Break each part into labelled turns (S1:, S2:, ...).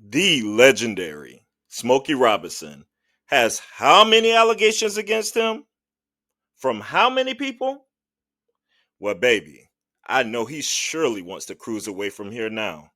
S1: The legendary Smokey Robinson has how many allegations against him? From how many people? Well, baby, I know he surely wants to cruise away from here now.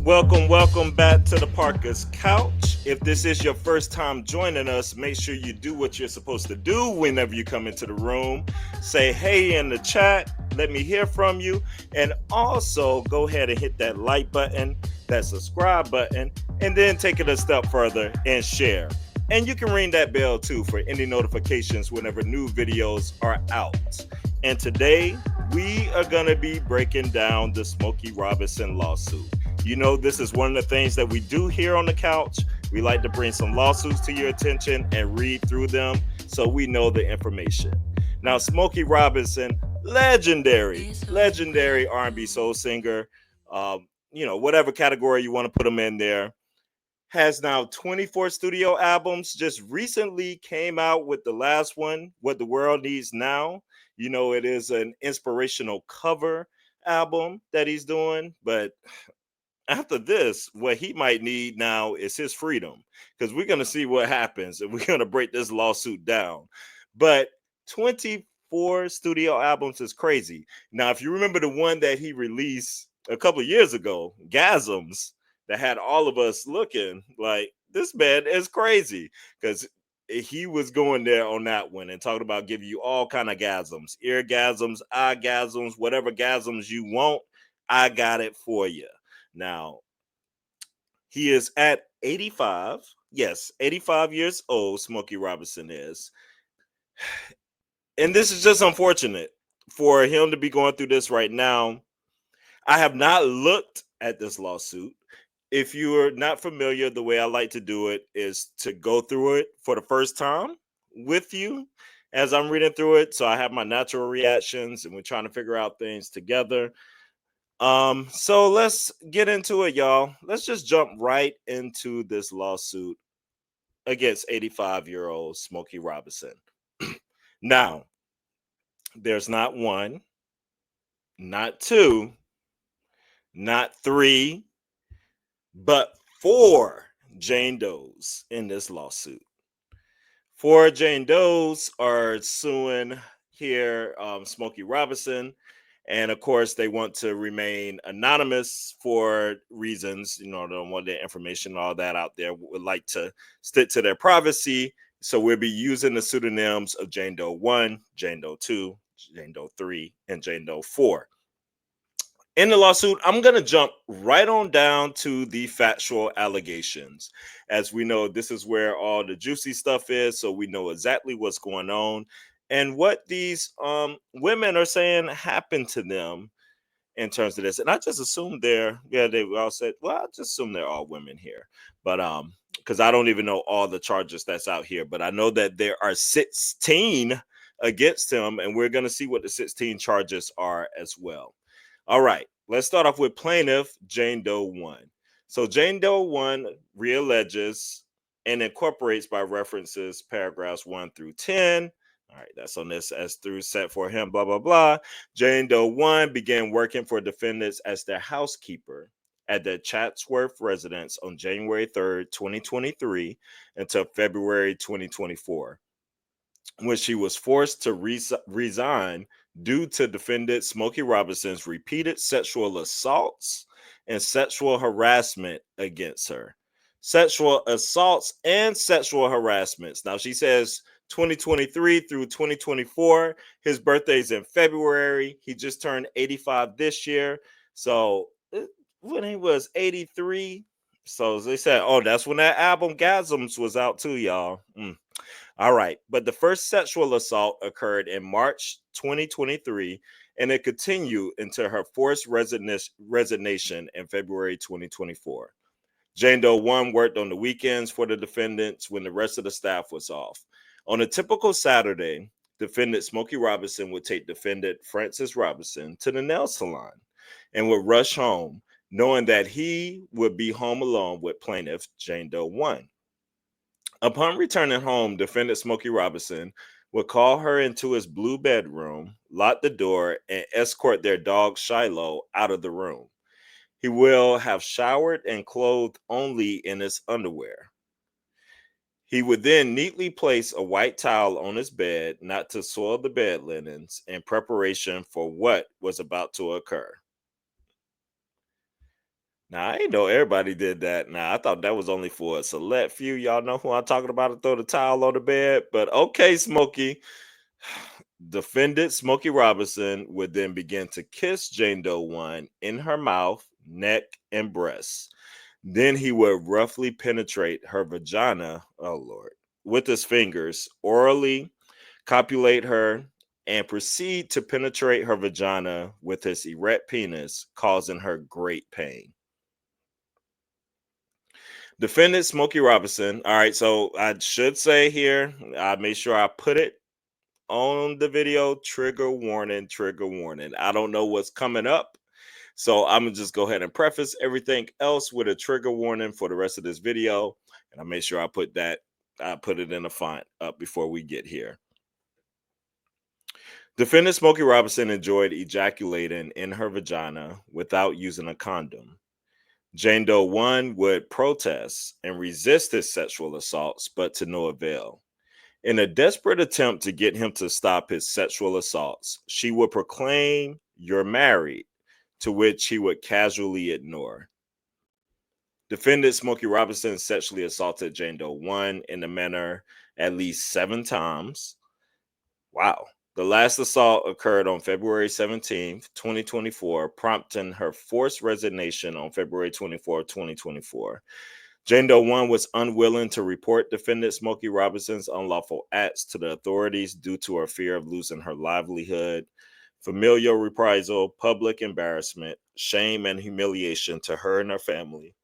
S1: Welcome back to the Parker's Couch. If this is your first time joining us, make sure you do what you're supposed to do whenever you come into the room. Say hey in the chat, let me hear from you, and also go ahead and hit that like button, that subscribe button, and then take it a step further and share. And you can ring that bell too for any notifications whenever new videos are out. And today, we are going to be breaking down the Smokey Robinson lawsuit. You know, this is one of the things that we do here on the couch. We like to bring some lawsuits to your attention and read through them so we know the information. Now, Smokey Robinson, legendary R&B soul singer, whatever category you want to put him in there, has now 24 studio albums. Just recently came out with the last one, What the World Needs Now. You know, it is an inspirational cover album that he's doing, but after this, what he might need now is his freedom, because we're going to see what happens and we're going to break this lawsuit down. But 24 studio albums is crazy. Now, if you remember the one that he released a couple of years ago, Gasms, that had all of us looking like this man is crazy, because he was going there on that one and talking about giving you all kind of gasms, eargasms, eye gasms, whatever gasms you want, I got it for you. Now, he is at 85. Yes, 85 years old, Smokey Robinson is. And this is just unfortunate for him to be going through this right now. I have not looked at this lawsuit. If you are not familiar, the way I like to do it is to go through it for the first time with you as I'm reading through it. So I have my natural reactions and we're trying to figure out things together. So let's get into it, y'all. Let's just jump right into this lawsuit against 85-year-old Smokey Robinson. Now, there's not one, not two, not three, but four Jane Does in this lawsuit. Four Jane Does are suing here Smokey Robinson. And of course, they want to remain anonymous for reasons, they don't want their information, all that out there, would like to stick to their privacy. So we'll be using the pseudonyms of Jane Doe 1, Jane Doe 2, Jane Doe 3, and Jane Doe 4. In the lawsuit, I'm going to jump right on down to the factual allegations. As we know, this is where all the juicy stuff is, so we know exactly what's going on and what these women are saying happened to them in terms of this. And I just assumed they all said, well, I just assume they're all women here. But because I don't even know all the charges that's out here, but I know that there are 16 against him, and we're going to see what the 16 charges are as well. All right, let's start off with plaintiff Jane Doe 1. So Jane Doe 1 realleges and incorporates by references paragraphs 1 through 10. All right, that's on this as through set for him, blah, blah, blah. Jane Doe 1 began working for defendants as their housekeeper at the Chatsworth residence on January 3rd, 2023 until February 2024, when she was forced to resign due to defendant Smokey Robinson's repeated sexual assaults and sexual harassment against her. Sexual assaults and sexual harassments. Now, she says 2023 through 2024. His birthday's in February. He just turned 85 this year. So when he was 83, so they said, oh, that's when that album Gasms was out too, y'all. All right. But the first sexual assault occurred in March 2023, and it continued until her forced resignation in February 2024. Jane Doe 1 worked on the weekends for the defendants when the rest of the staff was off. On a typical Saturday, defendant Smokey Robinson would take defendant Francis Robinson to the nail salon and would rush home, knowing that he would be home alone with plaintiff Jane Doe 1. Upon returning home, defendant Smokey Robinson would call her into his blue bedroom, lock the door, and escort their dog Shiloh out of the room. He will have showered and clothed only in his underwear. He would then neatly place a white towel on his bed, not to soil the bed linens, in preparation for what was about to occur. Now, I didn't know everybody did that. Now, I thought that was only for a select few. Y'all know who I'm talking about to throw the towel on the bed. But okay, Smokey. Defendant Smokey Robinson would then begin to kiss Jane Doe 1 in her mouth, neck, and breasts. Then he would roughly penetrate her vagina, oh Lord, with his fingers, orally copulate her, and proceed to penetrate her vagina with his erect penis, causing her great pain. Defendant Smokey Robinson. All right, so I should say here, I made sure I put it on the video. Trigger warning, trigger warning. I don't know what's coming up. So I'm gonna just go ahead and preface everything else with a trigger warning for the rest of this video. And I made sure I put it in a font up before we get here. Defendant Smokey Robinson enjoyed ejaculating in her vagina without using a condom. Jane Doe 1 would protest and resist his sexual assaults, but to no avail. In a desperate attempt to get him to stop his sexual assaults, she would proclaim, "You're married," to which he would casually ignore. Defendant Smokey Robinson sexually assaulted Jane Doe 1 in the manner at least 7 times. Wow. The last assault occurred on February 17th, 2024, prompting her forced resignation on February 24th, 2024. Jane Doe 1 was unwilling to report defendant Smokey Robinson's unlawful acts to the authorities due to her fear of losing her livelihood, familial reprisal, public embarrassment, shame, and humiliation to her and her family.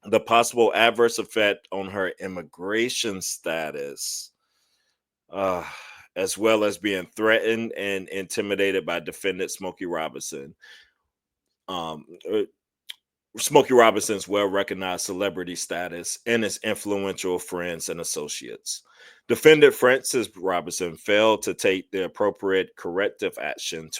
S1: The possible adverse effect on her immigration status, uh, as well as being threatened and intimidated by defendant Smokey Robinson. Um, uh, Smokey Robinson's well recognized celebrity status and his influential friends and associates. Defendant Francis Robinson failed to take the appropriate corrective action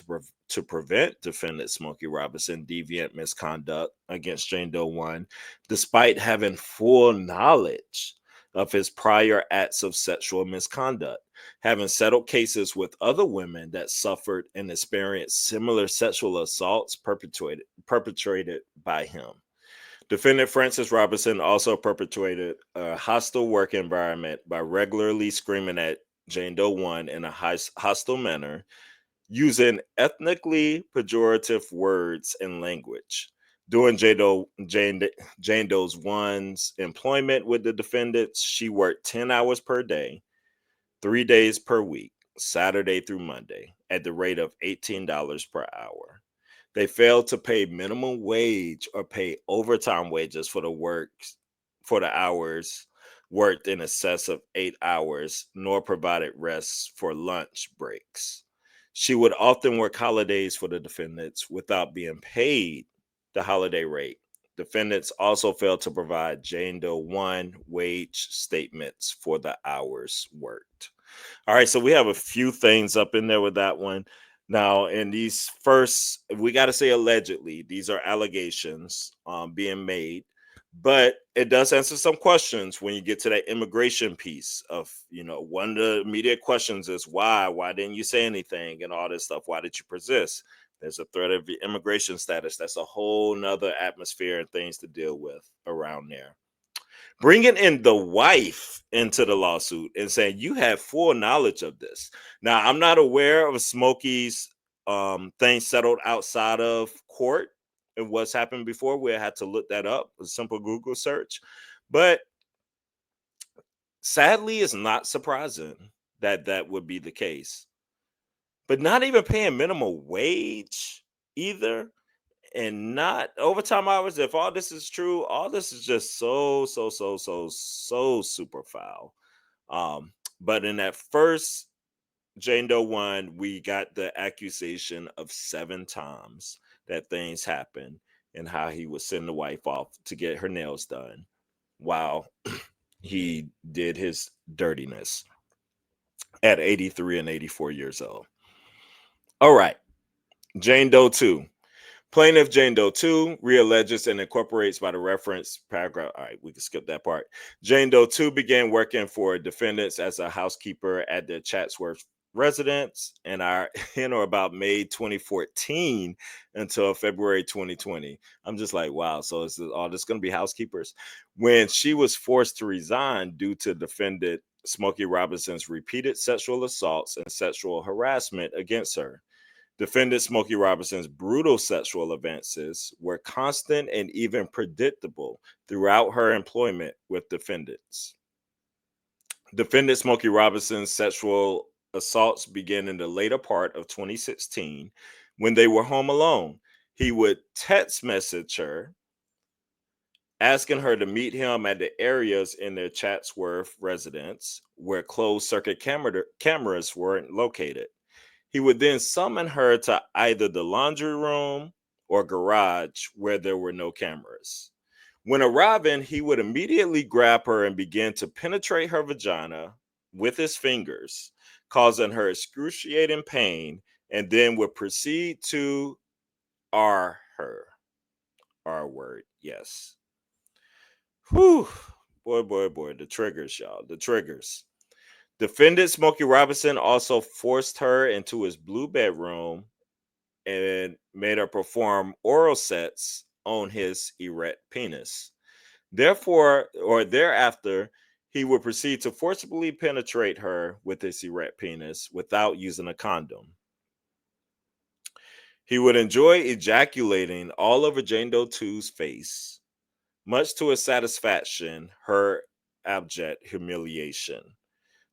S1: to prevent defendant Smokey Robinson deviant misconduct against Jane Doe 1, despite having full knowledge of his prior acts of sexual misconduct, having settled cases with other women that suffered and experienced similar sexual assaults perpetrated by him. Defendant Francis Robinson also perpetuated a hostile work environment by regularly screaming at Jane Doe 1 in a hostile manner, using ethnically pejorative words and language. During Jane Doe's 1's employment with the defendants, she worked 10 hours per day, 3 days per week, Saturday through Monday, at the rate of $18 per hour. They failed to pay minimum wage or pay overtime wages for the hours worked in excess of 8 hours, nor provided rest for lunch breaks. She would often work holidays for the defendants without being paid the holiday rate. Defendants also failed to provide Jane Doe 1 wage statements for the hours worked. All right, so we have a few things up in there with that one. Now, in these first, we got to say allegedly, these are allegations being made, but it does answer some questions when you get to that immigration piece of, one of the immediate questions is why? Why didn't you say anything and all this stuff? Why did you persist? There's a threat of your immigration status. That's a whole nother atmosphere and things to deal with around there. Bringing in the wife into the lawsuit and saying you had full knowledge of this. Now, I'm not aware of Smokey's thing settled outside of court and what's happened before. We had to look that up, a simple Google search. But sadly, it's not surprising that that would be the case. But not even paying minimum wage either, and not overtime hours. If all this is true, all this is just so super foul. But in that first Jane Doe 1, we got the accusation of 7 times that things happened and how he would send the wife off to get her nails done while he did his dirtiness. at 83 and 84 years old. All right. Jane Doe 2. Plaintiff Jane Doe 2 realleges and incorporates by the reference paragraph. All right, we can skip that part. Jane Doe 2 began working for defendants as a housekeeper at the Chatsworth residence in or about May 2014 until February 2020. I'm just like, wow. So is all this going to be housekeepers? When she was forced to resign due to defendant Smokey Robinson's repeated sexual assaults and sexual harassment against her. Defendant Smokey Robinson's brutal sexual advances were constant and even predictable throughout her employment with defendants. Defendant Smokey Robinson's sexual assaults began in the later part of 2016 when they were home alone. He would text message her, asking her to meet him at the areas in their Chatsworth residence where closed circuit cameras weren't located. He would then summon her to either the laundry room or garage where there were no cameras. When arriving, he would immediately grab her and begin to penetrate her vagina with his fingers, causing her excruciating pain, and then would proceed to R her. R word, yes. Whew. Boy, the triggers, y'all. The triggers. Defendant Smokey Robinson also forced her into his blue bedroom and made her perform oral sets on his erect penis. Therefore, or thereafter, he would proceed to forcibly penetrate her with his erect penis without using a condom. He would enjoy ejaculating all over Jane Doe 2's face, much to his satisfaction, her abject humiliation.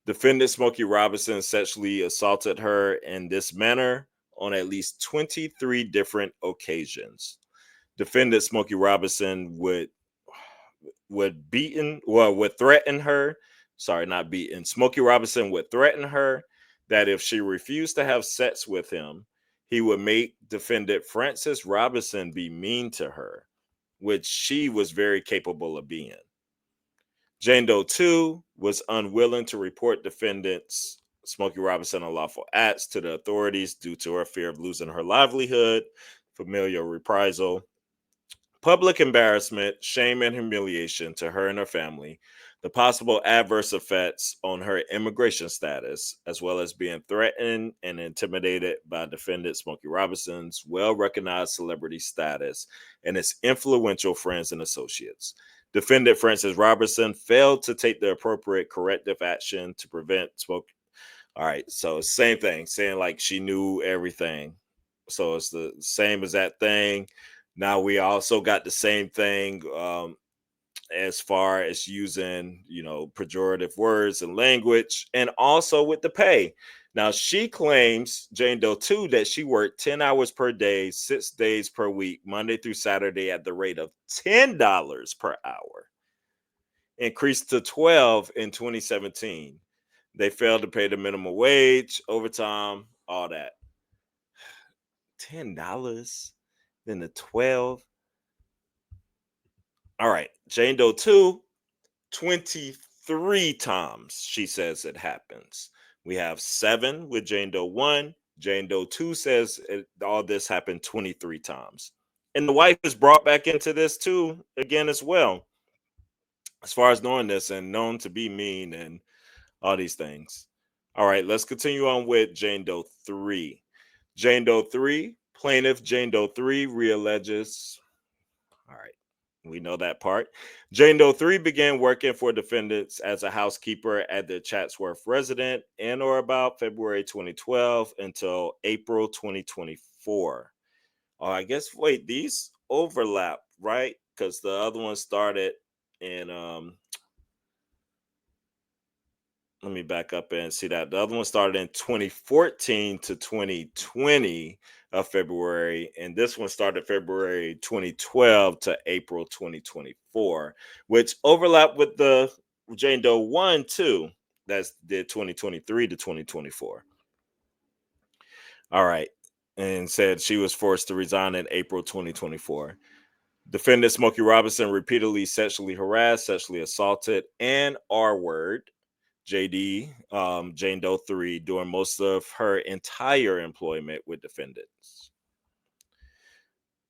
S1: Defendant Smokey Robinson sexually assaulted her in this manner on at least 23 different occasions. Defendant Smokey Robinson would threaten her. Sorry, not beaten. Smokey Robinson would threaten her that if she refused to have sex with him, he would make defendant Frances Robinson be mean to her, which she was very capable of being. Jane Doe 2 was unwilling to report defendants Smokey Robinson unlawful acts to the authorities due to her fear of losing her livelihood, familial reprisal, public embarrassment, shame, and humiliation to her and her family, the possible adverse effects on her immigration status, as well as being threatened and intimidated by defendant Smokey Robinson's well recognized celebrity status and his influential friends and associates. Defendant Frances Robertson failed to take the appropriate corrective action to prevent smoke. All right, so same thing, saying like she knew everything. So it's the same as that thing. Now we also got the same thing as far as using, pejorative words and language, and also with the pay. Now she claims Jane Doe 2 that she worked 10 hours per day, 6 days per week, Monday through Saturday at the rate of $10 per hour, increased to 12 in 2017. They failed to pay the minimum wage, overtime, all that. $10, then the 12. All right, Jane Doe 2, 23 times she says it happens. We have 7 with Jane Doe 1. Jane Doe 2 says all this happened 23 times. And the wife is brought back into this too, again, as well, as far as knowing this and known to be mean and all these things. All right, let's continue on with Jane Doe 3. Jane Doe 3, plaintiff Jane Doe 3 realleges. All right, we know that part. Jane Doe 3 began working for defendants as a housekeeper at the Chatsworth residence in or about February 2012 until April 2024. Oh, I guess, wait, these overlap, right? Because the other one started in let me back up and see that the other one started in 2014 to 2020 of February, and this one started February 2012 to April 2024, which overlap with the Jane Doe 1 too. That's did 2023 to 2024. All right. And said she was forced to resign in April 2024. Defendant Smokey Robinson repeatedly sexually harassed, sexually assaulted, and R word Jane Doe 3, during most of her entire employment with defendants.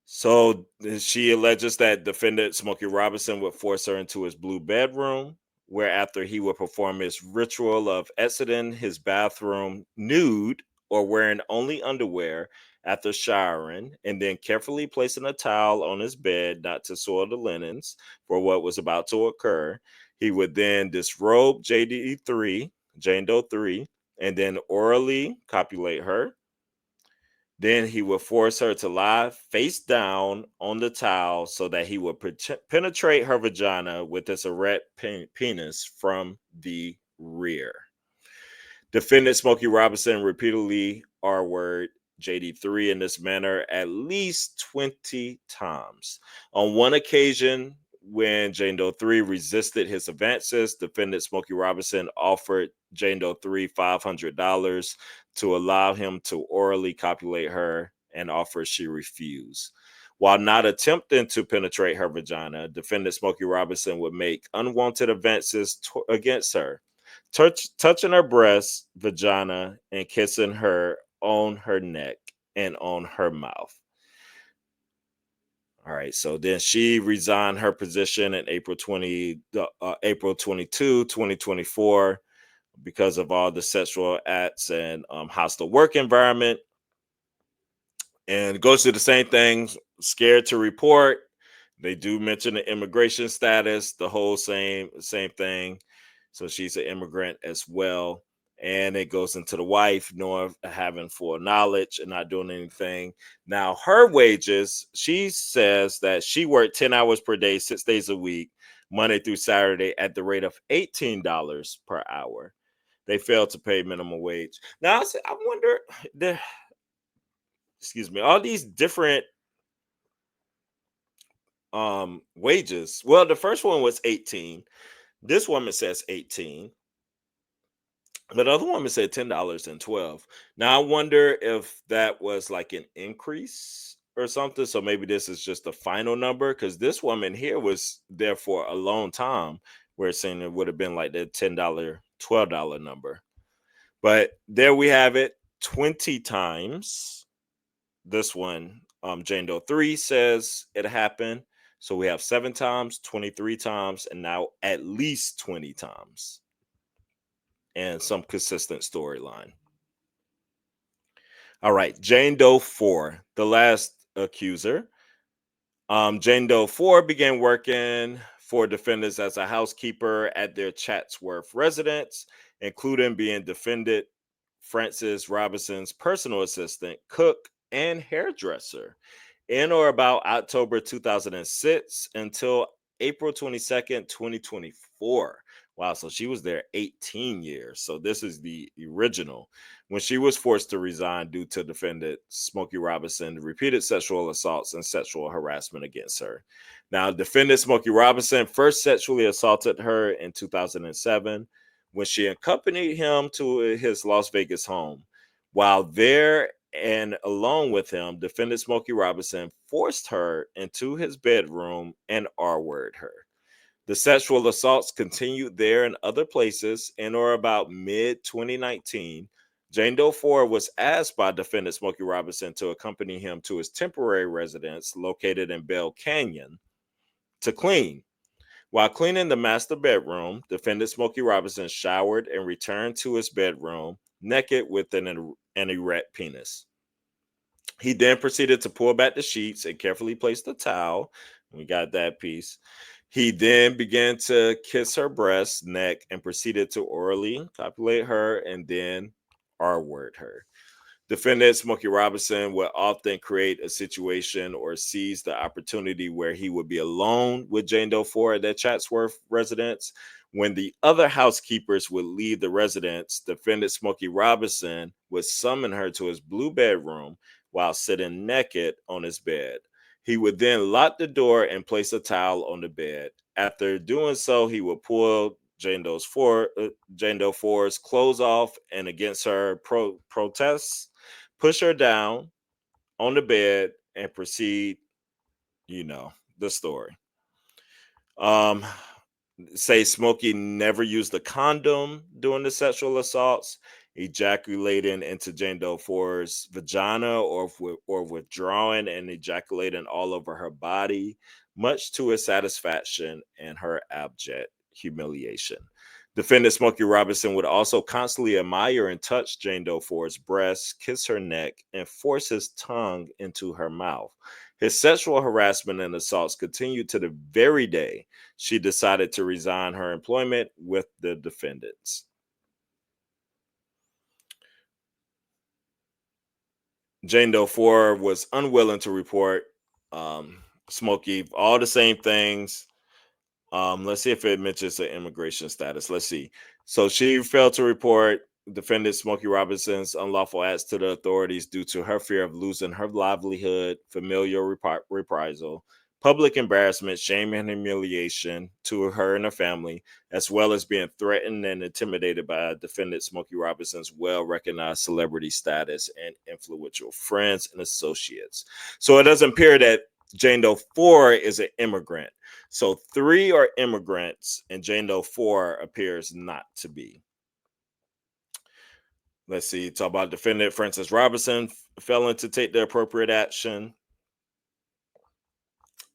S1: So she alleges that defendant Smokey Robinson would force her into his blue bedroom, where after he would perform his ritual of exiting his bathroom nude or wearing only underwear after showering, and then carefully placing a towel on his bed not to soil the linens for what was about to occur. He would then disrobe Jane Doe 3, and then orally copulate her. Then he would force her to lie face down on the towel so that he would penetrate her vagina with his erect penis from the rear. Defendant Smokey Robinson repeatedly R word JD3 in this manner at least 20 times. On one occasion, when Jane Doe 3 resisted his advances, defendant Smokey Robinson offered Jane Doe 3 $500 to allow him to orally copulate her, and offer she refused. While not attempting to penetrate her vagina, defendant Smokey Robinson would make unwanted advances against her, touching her breast, vagina, and kissing her on her neck and on her mouth. All right, so then she resigned her position in April 22, 2024, because of all the sexual acts and hostile work environment. And it goes to the same thing, scared to report. They do mention the immigration status, the whole same thing. So she's an immigrant as well. And it goes into the wife, knowing, having full knowledge and not doing anything. Now, her wages, she says that she worked 10 hours per day, 6 days a week, Monday through Saturday, at the rate of $18 per hour. They failed to pay minimum wage. Now, I wonder, excuse me, all these different wages. Well, the first one was 18. This woman says 18. But the other woman said $10 and 12. Now I wonder if that was like an increase or something. So maybe this is just the final number, because this woman here was there for a long time, where it's saying it would have been like the $10, $12 number. But there we have it, 20 times. This one, Jane Doe 3 says it happened. So we have 7 times, 23 times, and now at least 20 times. And some consistent storyline. All right, Jane Doe 4, the last accuser. Jane Doe 4 began working for defendants as a housekeeper at their Chatsworth residence, including being defendant Francis Robinson's personal assistant, cook, and hairdresser in or about October 2006 until April 22nd, 2024. Wow, so she was there 18 years. So this is the original. When she was forced to resign due to defendant Smokey Robinson repeated sexual assaults and sexual harassment against her. Now, defendant Smokey Robinson first sexually assaulted her in 2007 when she accompanied him to his Las Vegas home. While there and alone with him, defendant Smokey Robinson forced her into his bedroom and R-worded her. The sexual assaults continued there and other places, and or about mid 2019, Jane Doe 4 was asked by defendant Smokey Robinson to accompany him to his temporary residence located in Bell Canyon to clean. While cleaning the master bedroom, defendant Smokey Robinson showered and returned to his bedroom naked with an erect penis. He then proceeded to pull back the sheets and carefully place the towel. We got that piece. He then began to kiss her breast, neck, and proceeded to orally copulate her and then R-word her. Defendant Smokey Robinson would often create a situation or seize the opportunity where he would be alone with Jane Doe 4 at their Chatsworth residence. When the other housekeepers would leave the residence, defendant Smokey Robinson would summon her to his blue bedroom while sitting naked on his bed. He would then lock the door and place a towel on the bed. After doing so, he would pull Jane Doe 4's clothes off, and against her protests, push her down on the bed and proceed, the story. Um, say Smokey never used a condom during the sexual assaults, ejaculating into Jane Doe 4's vagina, or withdrawing and ejaculating all over her body, much to his satisfaction and her abject humiliation. Defendant Smokey Robinson would also constantly admire and touch Jane Doe 4's breasts, kiss her neck, and force his tongue into her mouth. His sexual harassment and assaults continued to the very day she decided to resign her employment with the defendants. Jane Doe 4 was unwilling to report Smokey, all the same things. Let's see if it mentions the immigration status. Let's see. So she failed to report defendant Smokey Robinson's unlawful acts to the authorities due to her fear of losing her livelihood, familial reprisal, public embarrassment, shame, and humiliation to her and her family, as well as being threatened and intimidated by defendant Smokey Robinson's well-recognized celebrity status and influential friends and associates. So it doesn't appear that Jane Doe 4 is an immigrant. So 3 are immigrants, and Jane Doe 4 appears not to be. Let's see. Talk about defendant Francis Robinson failing to take the appropriate action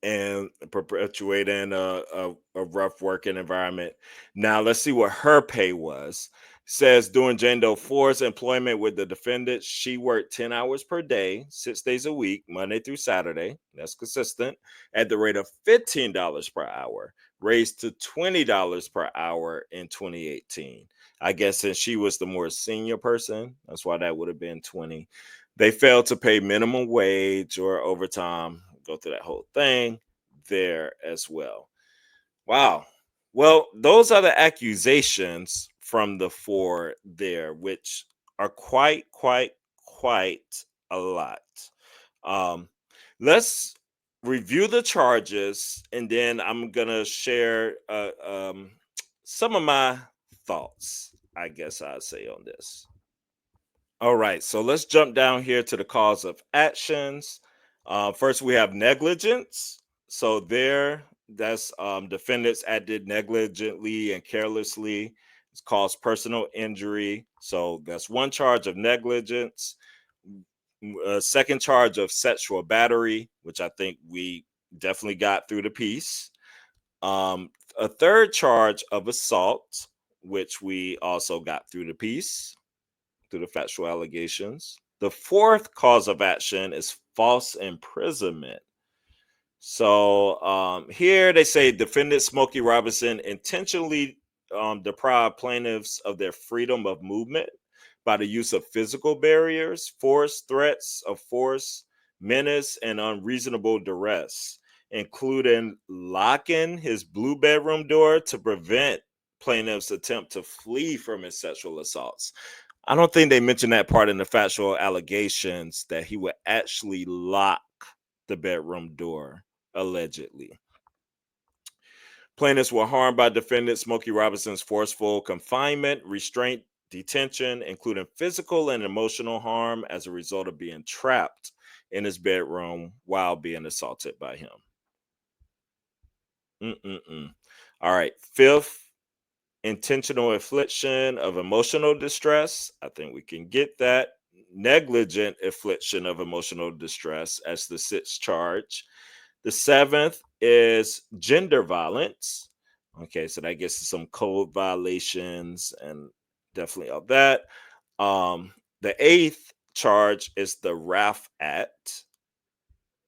S1: and perpetuating a rough working environment. Now let's see what her pay was. Says during Jane Doe 4's employment with the defendant, she worked 10 hours per day, 6 days a week, Monday through Saturday. That's consistent at the rate of $15 per hour, raised to $20 per hour in 2018. I guess since she was the more senior person, that's why that would have been 20. They failed to pay minimum wage or overtime, go through that whole thing there as well. Wow. Well, those are the accusations from the 4 there, which are quite a lot. Um, let's review the charges, and then I'm gonna share some of my thoughts, I guess I'd say, on this. All right, so let's jump down here to the cause of actions. First, we have negligence. So there, that's defendants acted negligently and carelessly. It's caused personal injury. So that's one charge of negligence. A second charge of sexual battery, which I think we definitely got through the piece. A third charge of assault, which we also got through the piece, through the factual allegations. The fourth cause of action is false imprisonment. So here they say defendant Smokey Robinson intentionally deprived plaintiffs of their freedom of movement by the use of physical barriers, force, threats of force, menace, and unreasonable duress, including locking his blue bedroom door to prevent plaintiffs' attempt to flee from his sexual assaults. I don't think they mentioned that part in the factual allegations that he would actually lock the bedroom door, allegedly. Plaintiffs were harmed by defendant Smokey Robinson's forceful confinement, restraint, detention, including physical and emotional harm as a result of being trapped in his bedroom while being assaulted by him. Mm-mm-mm. All right. Fifth, intentional infliction of emotional distress. I think we can get that. Negligent infliction of emotional distress as the sixth charge. The seventh is gender violence. Okay, so that gets to some code violations and definitely all that. The eighth charge is the RAF Act.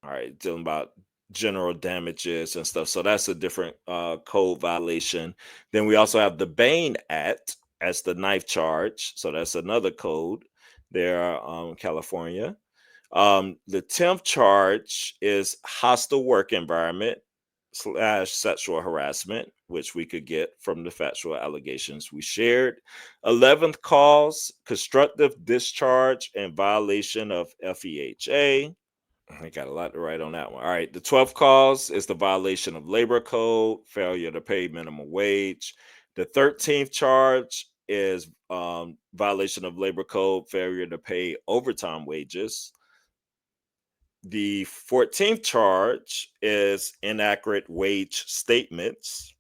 S1: All right, dealing about general damages and stuff. So that's a different code violation. Then we also have the Bain Act as the knife charge. So that's another code there, California. The 10th charge is hostile work environment slash sexual harassment, which we could get from the factual allegations we shared. 11th cause, constructive discharge and violation of FEHA. I got a lot to write on that one. All right. The 12th cause is the violation of labor code, failure to pay minimum wage. The 13th charge is violation of labor code, failure to pay overtime wages. The 14th charge is inaccurate wage statements.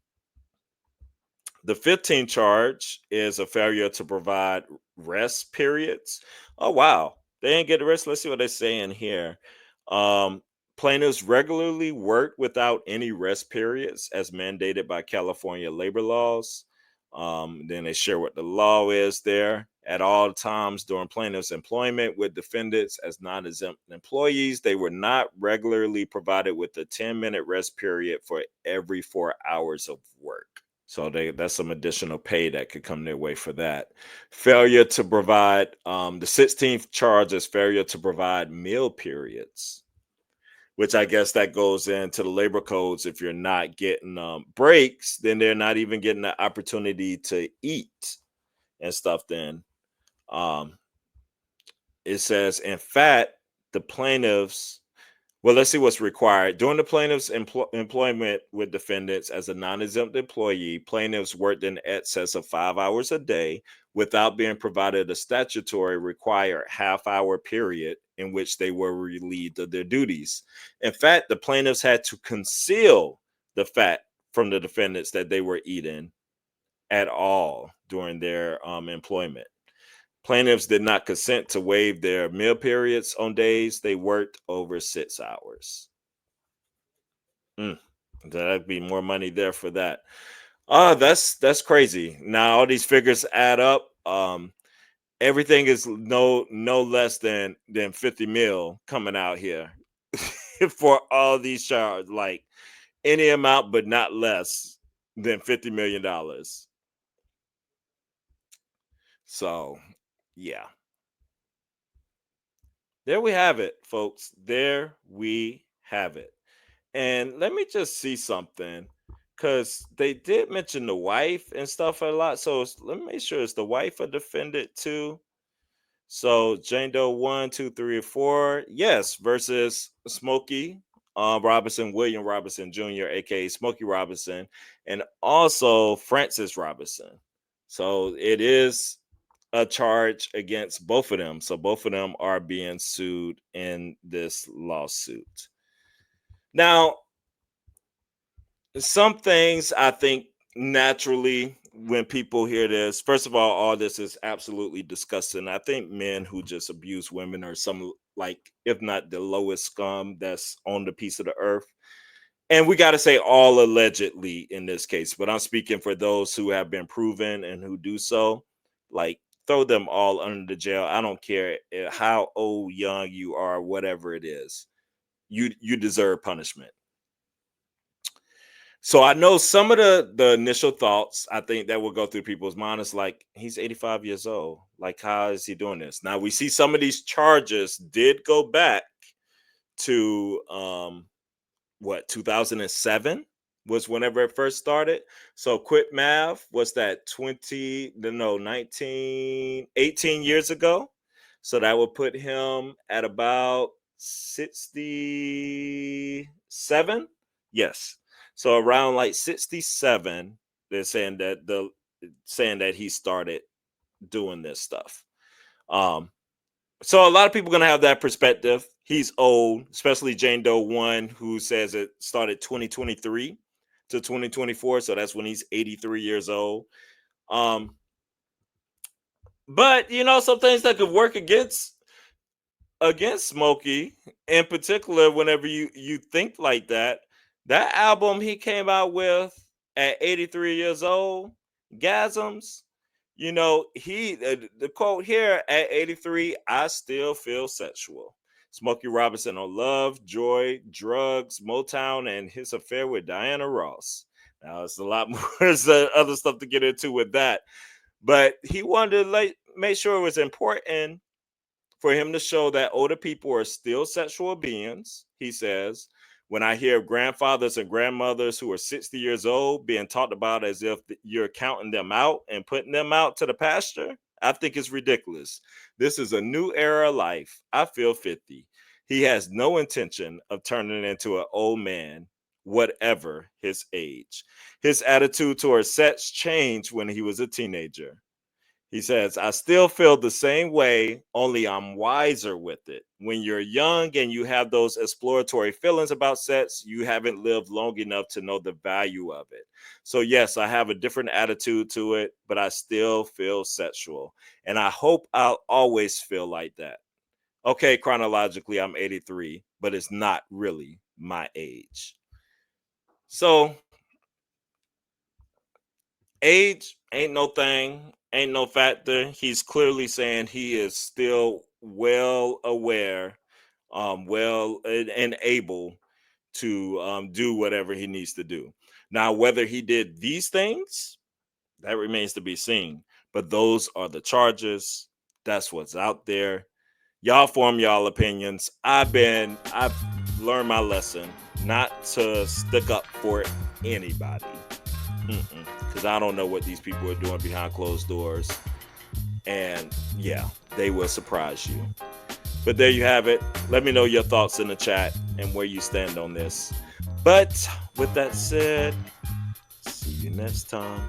S1: The 15th charge is a failure to provide rest periods. Oh wow, they didn't get the rest. Let's see what they say in here. Um, Plaintiffs regularly work without any rest periods, as mandated by California labor laws. Then they share what the law is there. At all times during plaintiffs' employment with defendants as non-exempt employees, they were not regularly provided with a 10-minute rest period for every 4 hours of work. So that's some additional pay that could come their way for that. Failure to provide the 16th charge is failure to provide meal periods, which I guess that goes into the labor codes. If you're not getting breaks, then they're not even getting the opportunity to eat and stuff. Then um, it says, in fact, the plaintiffs well, let's see what's required. During the plaintiff's employment with defendants as a non exempt employee, plaintiffs worked in excess of 5 hours a day without being provided a statutory required half-hour period in which they were relieved of their duties. In fact, the plaintiffs had to conceal the fact from the defendants that they were eating at all during their employment. Plaintiffs did not consent to waive their meal periods on days they worked over 6 hours. Mm, that'd be more money there for that. That's crazy. Now all these figures add up. Everything is no less than 50 mil coming out here for all these charges. Like any amount, but not less than $50 million. So yeah. There we have it, folks. There we have it. And let me just see something because they did mention the wife and stuff a lot. So let me make sure it's the wife a defendant too. So Jane Doe 1, 2, 3, or 4, yes, versus Smokey Robinson, William Robinson Jr., aka Smokey Robinson, and also Francis Robinson. So it is a charge against both of them. So both of them are being sued in this lawsuit. Now, some things I think naturally when people hear this, first of all this is absolutely disgusting. I think men who just abuse women are some, like, if not the lowest scum that's on the piece of the earth. And we got to say all allegedly in this case, but I'm speaking for those who have been proven and who do so. Like, throw them all under the jail. I don't care how old, young you are, whatever it is. You deserve punishment. So I know some of the initial thoughts I think that will go through people's mind is like, he's 85 years old. Like, how is he doing this? Now we see some of these charges did go back to what, 2007 was whenever it first started. So quick math, was that 20, no, 19, 18 years ago. So that would put him at about 67. Yes. So around like 67, they're saying that he started doing this stuff. Um, so a lot of people are gonna have that perspective. He's old, especially Jane Doe 1, who says it started 2023 to 2024. So that's when he's 83 years old. Um, but some things that could work against Smokey, in particular, whenever you think like that. That album he came out with at 83 years old, Gasms. The quote here, at 83, I still feel sexual. Smokey Robinson on Love, Joy, Drugs, Motown, and his affair with Diana Ross. Now it's a lot more. There's other stuff to get into with that, but he wanted to make sure it was important for him to show that older people are still sexual beings. He says, when I hear grandfathers and grandmothers who are 60 years old being talked about as if you're counting them out and putting them out to the pasture, I think it's ridiculous. This is a new era of life. I feel 50. He has no intention of turning into an old man, whatever his age. His attitude towards sex changed when he was a teenager. He says, I still feel the same way, only I'm wiser with it. When you're young and you have those exploratory feelings about sex, you haven't lived long enough to know the value of it. So, yes, I have a different attitude to it, but I still feel sexual. And I hope I'll always feel like that. Okay, chronologically, I'm 83, but it's not really my age. So, age ain't no thing, ain't no factor. He's clearly saying he is still well aware, well and able to do whatever he needs to do. Now, whether he did these things, that remains to be seen. But those are the charges. That's what's out there. Y'all form y'all opinions. I've learned my lesson not to stick up for anybody. Because I don't know what these people are doing behind closed doors. And yeah, they will surprise you. But there you have it. Let me know your thoughts in the chat and where you stand on this. But with that said, see you next time.